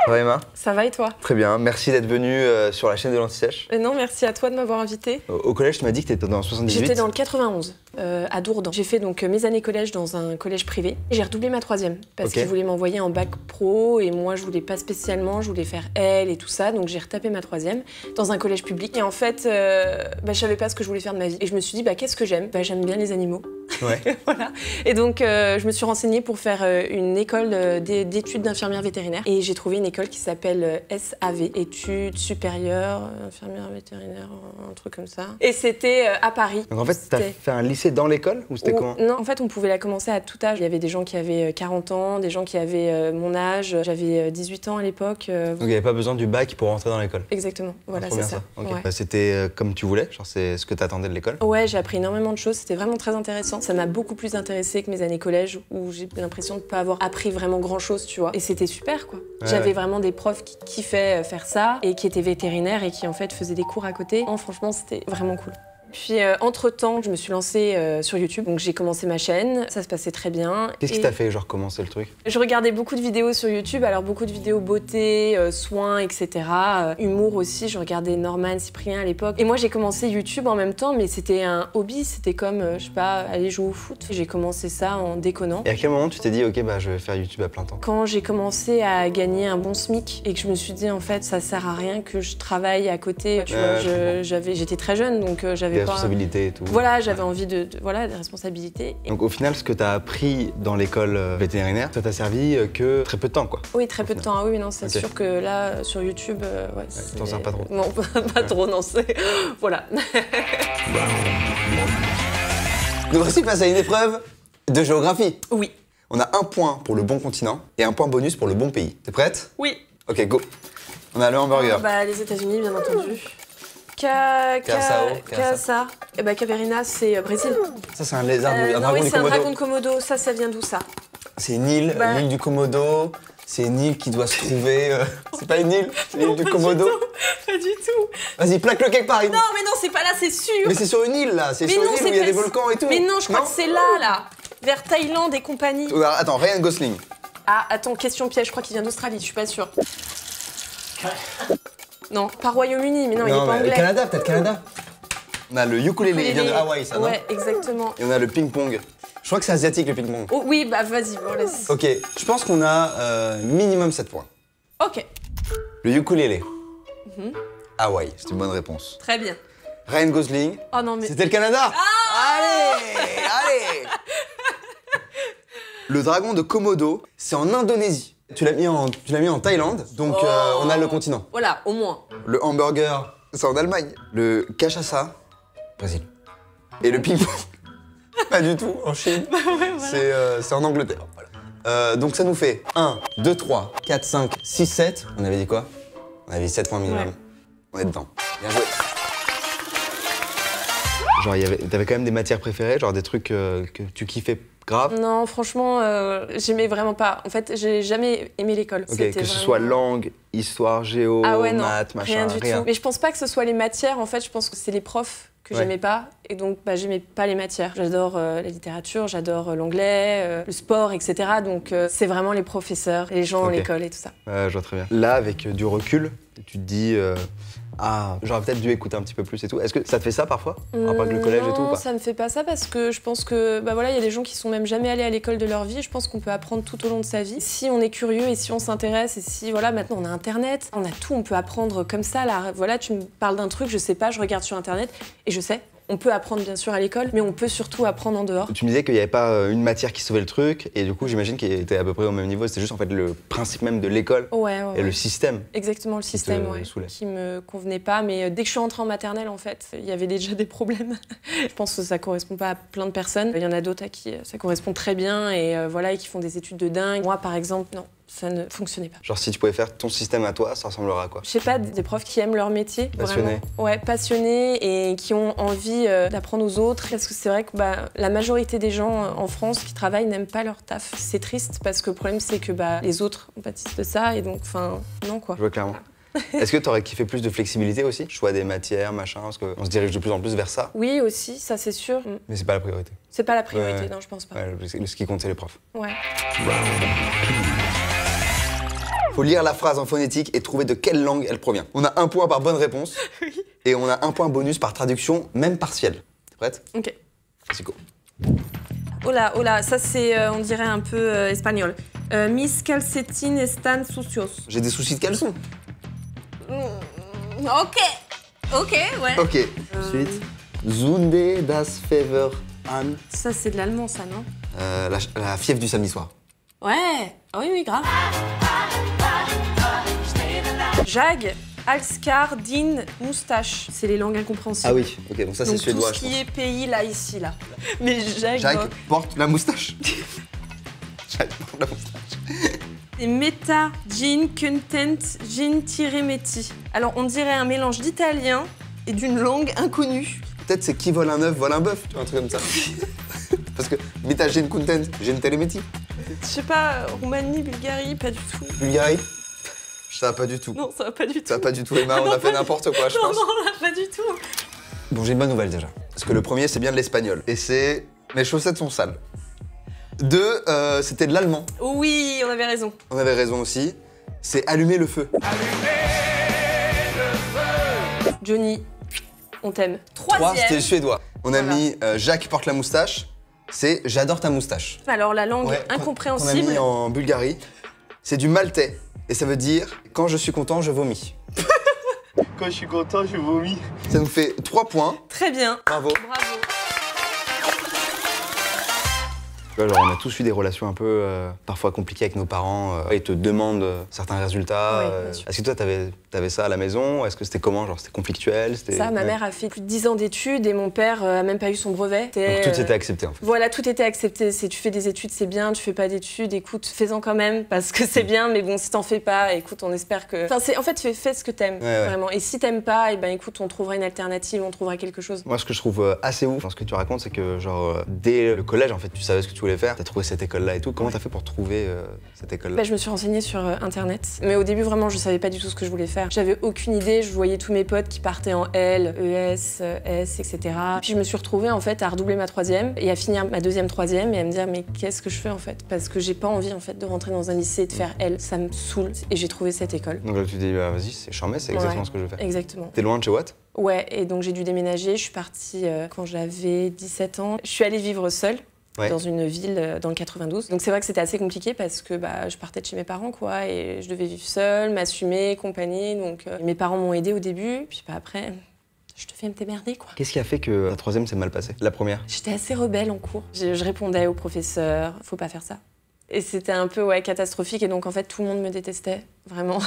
Ça va Emma? Ça va et toi? Très bien, merci d'être venue sur la chaîne de l'Anti-Sèche. Non, merci à toi de m'avoir invitée. Au collège, tu m'as dit que tu étais dans le 78? J'étais dans le 91, à Dourdan. J'ai fait donc mes années collège dans un collège privé. J'ai redoublé ma troisième parce qu'ils voulaient m'envoyer en bac pro et moi je voulais pas spécialement, je voulais faire L et tout ça, donc j'ai retapé ma troisième dans un collège public. Et en fait, je savais pas ce que je voulais faire de ma vie. Et je me suis dit, qu'est-ce que j'aime? J'aime bien les animaux. Ouais. Voilà. Et donc je me suis renseignée pour faire une école d'études d'infirmière vétérinaire. Et j'ai trouvé une école qui s'appelle SAV, études supérieures, infirmière vétérinaire, un truc comme ça. Et c'était à Paris. Donc en fait, t'as fait un lycée dans l'école ou c'était comment? Non, en fait, on pouvait la commencer à tout âge. Il y avait des gens qui avaient 40 ans, des gens qui avaient mon âge. J'avais 18 ans à l'époque. Donc il n'y avait pas besoin du bac pour rentrer dans l'école? Exactement, voilà, c'est ça. Okay. Ouais. C'était comme tu voulais? Genre c'est ce que t'attendais de l'école? Ouais, j'ai appris énormément de choses. C'était vraiment très intéressant. Ça m'a beaucoup plus intéressée que mes années collège où j'ai l'impression de ne pas avoir appris vraiment grand-chose, tu vois. Et c'était super, quoi. J'avais vraiment des profs qui kiffaient faire ça et qui étaient vétérinaires et qui, en fait, faisaient des cours à côté. Non, franchement, c'était vraiment cool. Puis, entre-temps, je me suis lancée sur YouTube. Donc, j'ai commencé ma chaîne. Ça se passait très bien. Qu'est-ce qui t'a fait, genre, commencer le truc? Je regardais beaucoup de vidéos sur YouTube. Alors, beaucoup de vidéos beauté, soins, etc. Humour aussi. Je regardais Norman, Cyprien à l'époque. Et moi, j'ai commencé YouTube en même temps, mais c'était un hobby. C'était comme, je sais pas, aller jouer au foot. J'ai commencé ça en déconnant. Et à quel moment tu t'es dit, ok, je vais faire YouTube à plein temps? Quand j'ai commencé à gagner un bon SMIC et que je me suis dit, en fait, ça sert à rien que je travaille à côté. Tu vois, j'étais très jeune, donc j'avais des responsabilités et tout. Voilà, j'avais envie de voilà, des responsabilités. Donc au final, ce que tu as appris dans l'école vétérinaire, ça t'a servi que très peu de temps, quoi. Oui, très peu de temps. Ah oui, non, c'est sûr que là, sur YouTube, ouais, tu t'en sers pas trop. Non, pas trop, non, c'est... Voilà. Nous voici face à une épreuve de géographie. Oui. On a un point pour le bon continent et un point bonus pour le bon pays. T'es prête? Oui. Ok, go. On a le hamburger. Les États-Unis, bien entendu. Casa. Et Caverina, c'est Brésil. Ça, c'est un lézard, un dragon oui, du c'est un Komodo. dragon de Komodo. Ça vient d'où, ça? C'est une île, l'île du Komodo. C'est une île qui doit se trouver... C'est pas une île, c'est l'île du Komodo. Pas du tout. Vas-y, plaque-le quelque part. Non, mais non, c'est pas là, c'est sûr. Mais c'est sur une île, là. C'est sur une île où il y a des volcans et tout. Mais non, je crois que c'est là. Vers Thaïlande et compagnie. Attends, Ryan Gosling. Ah, attends, question piège, je crois qu'il vient d'Australie, je suis pas sûre. Non, pas Royaume-Uni, mais non, il est pas anglais. Le Canada, peut-être Canada. On a le ukulélé, il vient de Hawaï, ça, non? Ouais, exactement. Et on a le ping-pong. Je crois que c'est asiatique, le ping-pong. Oh, oui, vas-y, bon, laisse. Ok, je pense qu'on a minimum 7 points. Ok. Le ukulélé. Hawaï, c'est une bonne réponse. Très bien. Ryan Gosling. Oh non, mais... C'était le Canada. Allez. Le dragon de Komodo, c'est en Indonésie. Tu l'as mis en Thaïlande, donc on a le continent. Voilà, au moins. Le hamburger, c'est en Allemagne. Le cachaça, Brésil. Et le ping-pong, pas du tout, en Chine. C'est en Angleterre. Voilà. Donc ça nous fait 1, 2, 3, 4, 5, 6, 7. On avait dit quoi? On avait dit 7 points minimum. Ouais. On est dedans. Bien joué. Genre, t'avais quand même des matières préférées, genre des trucs que tu kiffais grave? Non, franchement, j'aimais vraiment pas. En fait, j'ai jamais aimé l'école. Ok, que ce soit langue, histoire, géo, maths, machin, rien du tout. Mais je pense pas que ce soit les matières, en fait, je pense que c'est les profs que j'aimais pas. Et donc, j'aimais pas les matières. J'adore la littérature, j'adore l'anglais, le sport, etc. Donc, c'est vraiment les professeurs, les gens à l'école et tout ça. Ouais, je vois très bien. Là, avec du recul, tu te dis... j'aurais peut-être dû écouter un petit peu plus et tout. Est-ce que ça te fait ça parfois? En rapport avec le collège et tout ou pas? Non, ça me fait pas ça parce que je pense que voilà, il y a des gens qui sont même jamais allés à l'école de leur vie. Je pense qu'on peut apprendre tout au long de sa vie. Si on est curieux et si on s'intéresse et si voilà, maintenant on a internet, on a tout, on peut apprendre comme ça là. Voilà, tu me parles d'un truc, je sais pas, je regarde sur internet et je sais. On peut apprendre bien sûr à l'école, mais on peut surtout apprendre en dehors. Tu me disais qu'il n'y avait pas une matière qui sauvait le truc, et du coup j'imagine qu'il était à peu près au même niveau. C'était juste en fait le principe même de l'école et le système. Exactement, le système qui me convenait pas. Mais dès que je suis rentrée en maternelle, en fait, il y avait déjà des problèmes. Je pense que ça correspond pas à plein de personnes. Il y en a d'autres à qui ça correspond très bien et voilà, et qui font des études de dingue. Moi, par exemple, non. Ça ne fonctionnait pas. Genre si tu pouvais faire ton système à toi, ça ressemblerait à quoi? Je sais pas, des profs qui aiment leur métier. Passionnés. Ouais, passionnés et qui ont envie d'apprendre aux autres. Parce que c'est vrai que la majorité des gens en France qui travaillent n'aiment pas leur taf. C'est triste parce que le problème c'est que les autres pâtissent de ça et donc, non quoi. Je vois clairement. Est-ce que tu aurais kiffé plus de flexibilité aussi? Choix des matières, machin, parce qu'on se dirige de plus en plus vers ça. Oui, aussi, ça c'est sûr. Mais c'est pas la priorité. C'est pas la priorité, non, je pense pas. Ouais, ce qui compte, c'est les profs. Ouais. Faut lire la phrase en phonétique et trouver de quelle langue elle provient. On a 1 point par bonne réponse. Oui. Et on a 1 point bonus par traduction, même partielle. T'es prête? Ok. C'est go. Oh là, ça c'est, on dirait un peu espagnol. Mis calcetines están sucios. J'ai des soucis de caleçon. Ok, ouais. Ok. Ensuite, Zunde das Fever an. Ça c'est de l'allemand, ça, non? La fièvre du samedi soir. Ouais. Ah oui, grave. Jag, Alskar, Din, Moustache. C'est les langues incompréhensibles. Ah oui, ok, donc ça c'est Donc suédois, tout je ce pense. qui est pays là, ici, là. Mais Jag, Jacques porte la moustache. Jacques porte la moustache. et Meta, Gin, Content, Gin-Meti. Alors on dirait un mélange d'italien et d'une langue inconnue. Peut-être c'est qui vole un œuf, vole un bœuf, tu vois, un truc comme ça. Parce que Meta Gen Content, Gen Telemeti. Je sais pas, Roumanie, Bulgarie, pas du tout. Bulgarie. Ça va pas du tout. Non, ça va pas du tout. Ça va pas du tout, Emma, on a fait n'importe quoi, je pense. Non, là, pas du tout. Bon, j'ai une bonne nouvelle déjà. Parce que le premier, c'est bien de l'espagnol. Et c'est mes chaussettes sont sales. 2, c'était de l'allemand. Oui, on avait raison. On avait raison aussi. C'est allumer le feu. Johnny, on t'aime. 3, c'était le suédois. On a Voilà. mis Jacques porte la moustache. C'est j'adore ta moustache. Alors la langue Ouais, qu'on a incompréhensible. mis en Bulgarie. C'est du maltais. Et ça veut dire quand je suis content, je vomis. Quand je suis content, je vomis. Ça nous fait 3 points. Très bien. Bravo. Bravo. Tu vois, genre, on a tous eu des relations un peu parfois compliquées avec nos parents. Ils te demandent certains résultats. Oui, bien sûr. Est-ce que toi, t'avais ça à la maison? Est-ce que c'était comment? Genre, c'était conflictuel? Ça, ma mère a fait plus de 10 ans d'études et mon père a même pas eu son brevet. Donc tout était accepté en fait. Voilà, tout était accepté. C'est tu fais des études, c'est bien. Tu fais pas d'études, écoute, fais-en quand même parce que c'est bien. Mais bon, si t'en fais pas, écoute, on espère que. Enfin, en fait, fais ce que t'aimes, Ouais. vraiment. Et si t'aimes pas, et ben écoute, on trouvera une alternative, on trouvera quelque chose. Moi, ce que je trouve assez ouf dans ce que tu racontes, c'est que genre dès le collège, en fait, tu savais ce que tu voulais faire. T'as trouvé cette école-là et tout. Comment t'as fait pour trouver cette école-là? Bah, je me suis renseignée sur Internet. Mais au début, vraiment, je savais pas du tout ce que je voulais faire. J'avais aucune idée. Je voyais tous mes potes qui partaient en L, ES, S, etc. Puis je me suis retrouvée en fait à redoubler ma 3e et à finir ma 2e 3e et à me dire mais qu'est-ce que je fais en fait? Parce que j'ai pas envie en fait de rentrer dans un lycée et de faire L. Ça me saoule. Et j'ai trouvé cette école. Donc là, tu te dis, bah, vas-y, c'est charmé, c'est exactement Ouais, ce que je veux faire. Exactement. T'es loin de chez Watt? Ouais, et donc j'ai dû déménager. Je suis partie quand j'avais 17 ans. Je suis allée vivre seule. Ouais. Dans une ville dans le 92. Donc c'est vrai que c'était assez compliqué parce que bah, je partais de chez mes parents quoi et je devais vivre seule, m'assumer, compagnie. Donc mes parents m'ont aidée au début, puis bah, après je devais me démerder quoi. Qu'est-ce qui a fait que la 3e s'est mal passée? La première? J'étais assez rebelle en cours. Je répondais au professeur, faut pas faire ça. Et c'était un peu catastrophique et donc en fait tout le monde me détestait, vraiment.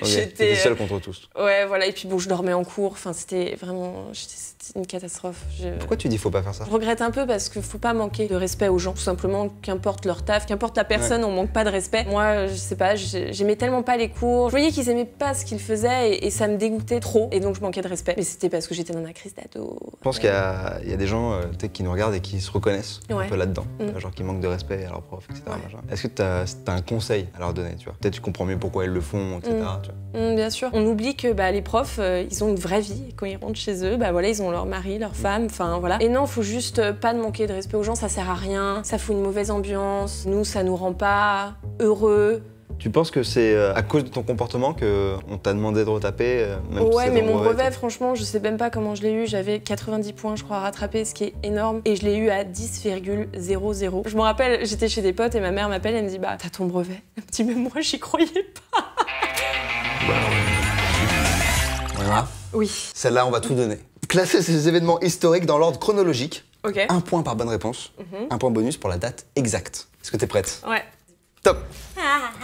Okay. T'étais seule contre tous. Ouais voilà et puis bon je dormais en cours, enfin c'était vraiment c'était une catastrophe. Pourquoi tu dis faut pas faire ça? Je regrette un peu parce qu'il faut pas manquer de respect aux gens, tout simplement, qu'importe leur taf, qu'importe la personne, on manque pas de respect. Moi je sais pas, j'aimais tellement pas les cours, je voyais qu'ils aimaient pas ce qu'ils faisaient et ça me dégoûtait trop et donc je manquais de respect. Mais c'était parce que j'étais dans ma crise d'ado. Je pense qu'il y a des gens qui nous regardent et qui se reconnaissent un peu là-dedans, genre qui manquent de respect à leurs profs, etc. Est-ce que t'as un conseil à leur donner, tu vois? Peut-être tu comprends mieux pourquoi ils le font, etc. Tu vois. Bien sûr. On oublie que les profs, ils ont une vraie vie. Et quand ils rentrent chez eux, voilà, ils ont leur mari, leur femme, enfin voilà. Et non, faut juste pas de manquer de respect aux gens, ça sert à rien. Ça fout une mauvaise ambiance. Nous, ça nous rend pas heureux. Tu penses que c'est à cause de ton comportement qu'on t'a demandé de retaper même si Ouais, c'est mais ton mon brevet, brevet, franchement, je sais même pas comment je l'ai eu. J'avais 90 points, je crois, à rattraper, ce qui est énorme. Et je l'ai eu à 10,00. Je me rappelle, j'étais chez des potes et ma mère m'appelle, elle me dit bah t'as ton brevet. Elle me dit mais moi j'y croyais pas. Voilà. Oui. Celle-là, on va tout donner. Classer ces événements historiques dans l'ordre chronologique. Ok. 1 point par bonne réponse. 1 point bonus pour la date exacte. Est-ce que t'es prête? Ouais. Top.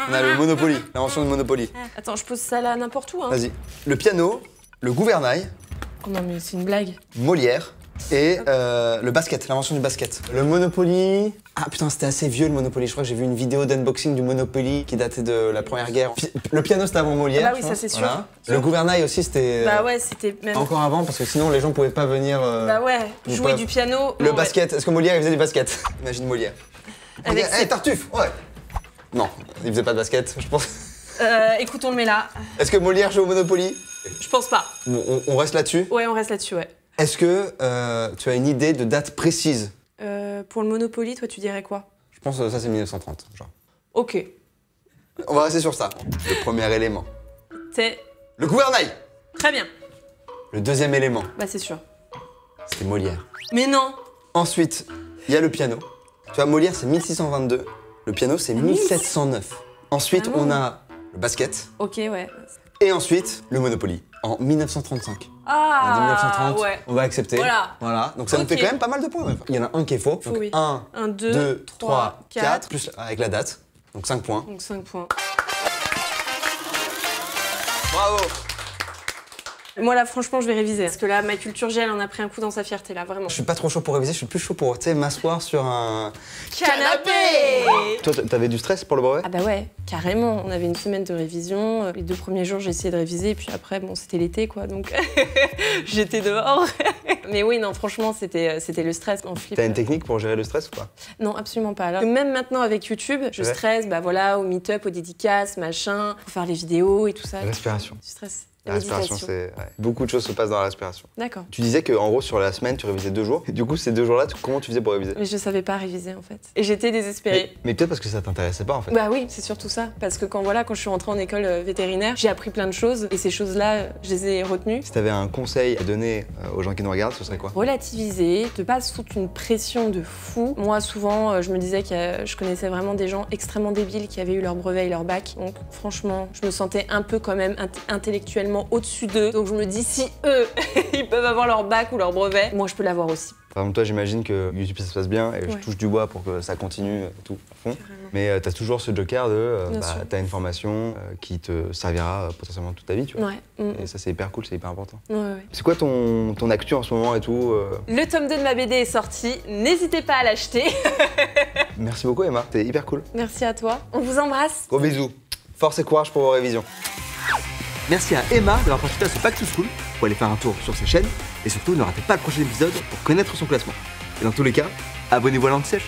On a le Monopoly, l'invention de Monopoly. Attends, je pose ça là n'importe où, hein. Vas-y. Le piano, le gouvernail, Oh non mais c'est une blague. Molière et le basket, l'invention du basket. Le Monopoly... Ah putain, c'était assez vieux le Monopoly. Je crois que j'ai vu une vidéo d'unboxing du Monopoly qui datait de la Première Guerre. Le piano, c'était avant Molière. Ah bah oui, je ça, pense. c'est sûr. Voilà. Sûr. Le gouvernail aussi, c'était Bah ouais, c'était même... encore avant parce que sinon les gens pouvaient pas venir... Bah ouais, ou jouer pas. du piano... Le non, ouais. basket, est-ce que Molière il faisait du basket? Imagine Molière. Avec Eh, Tartuffe, ouais. Non, il faisait pas de basket, je pense. Écoute, on le met là. Est-ce que Molière joue au Monopoly? Je pense pas. Bon, on reste là-dessus. Ouais, on reste là-dessus, ouais. Est-ce que tu as une idée de date précise? Pour le Monopoly, toi, tu dirais quoi? Je pense que ça c'est 1930, genre. Ok. On va rester sur ça. Le premier élément. C'est Le gouvernail. très bien. Le deuxième élément, Bah c'est sûr. c'était Molière. Mais non. Ensuite, il y a le piano. Tu vois, Molière, c'est 1622. Le piano, c'est 1709. Ensuite, Ah bon on a le basket. Ok, ouais. Et ensuite, le Monopoly, en 1935. Ah, On a dit 1930, ouais. on va accepter. Voilà. Donc ça nous Ok. fait quand même pas mal de points. Il y en a un qui est faux. Donc Oui. 1, 1, 2, 3, 4, plus avec la date. Donc 5 points. Donc 5 points. Bravo. Moi là, franchement, je vais réviser. Parce que là, ma culture G, elle en a pris un coup dans sa fierté, là, vraiment. Je suis pas trop chaud pour réviser, je suis plus chaud pour, tu sais, m'asseoir sur un... Canapé. Toi, t'avais du stress pour le brevet? Ah bah ouais, carrément. On avait une semaine de révision. Les 2 premiers jours, j'ai essayé de réviser. Et puis après, bon, c'était l'été, quoi. Donc, j'étais dehors. Mais oui, non, franchement, c'était le stress. En flip. T'as une technique pour gérer le stress ou pas? Non, absolument pas. Là, même maintenant, avec YouTube, je Ouais. stresse, bah voilà, au meet-up, aux dédicaces, machin, pour faire les vidéos et tout ça. Respiration. Du stress. La respiration, c'est... ouais. Beaucoup de choses se passent dans la respiration. D'accord. Tu disais qu'en gros, sur la semaine, tu révisais 2 jours. Et du coup, ces 2 jours-là, comment tu faisais pour réviser? Mais je savais pas réviser, en fait. Et j'étais désespérée. Mais peut-être parce que ça t'intéressait pas, en fait. Bah oui, c'est surtout ça. Parce que quand je suis rentrée en école vétérinaire, j'ai appris plein de choses. Et ces choses-là, je les ai retenues. Si t'avais un conseil à donner aux gens qui nous regardent, ce serait quoi? Relativiser, de pas se foutre une pression de fou. Moi, souvent, je me disais que je connaissais vraiment des gens extrêmement débiles qui avaient eu leur brevet et leur bac. Donc franchement, je me sentais un peu quand même intellectuellement au-dessus d'eux. Donc je me dis, si eux, ils peuvent avoir leur bac ou leur brevet, moi je peux l'avoir aussi. Par exemple, toi, j'imagine que YouTube, ça se passe bien et je Ouais. touche du bois pour que ça continue et tout à fond. Carrément. Mais t'as toujours ce joker de Bien sûr. t'as une formation qui te servira potentiellement toute ta vie, tu vois. Ouais. Mm. Et ça, c'est hyper cool, c'est hyper important. Ouais, ouais. C'est quoi ton actu en ce moment et tout Le tome 2 de ma BD est sorti, n'hésitez pas à l'acheter. Merci beaucoup, Emma, c'est hyper cool. Merci à toi, on vous embrasse. Gros bisous. Force et courage pour vos révisions. Merci à Emma d'avoir participé à ce Back to School. Vous pouvez aller faire un tour sur sa chaîne et surtout ne ratez pas le prochain épisode pour connaître son classement. Et dans tous les cas, abonnez-vous à l'Anti-Sèche.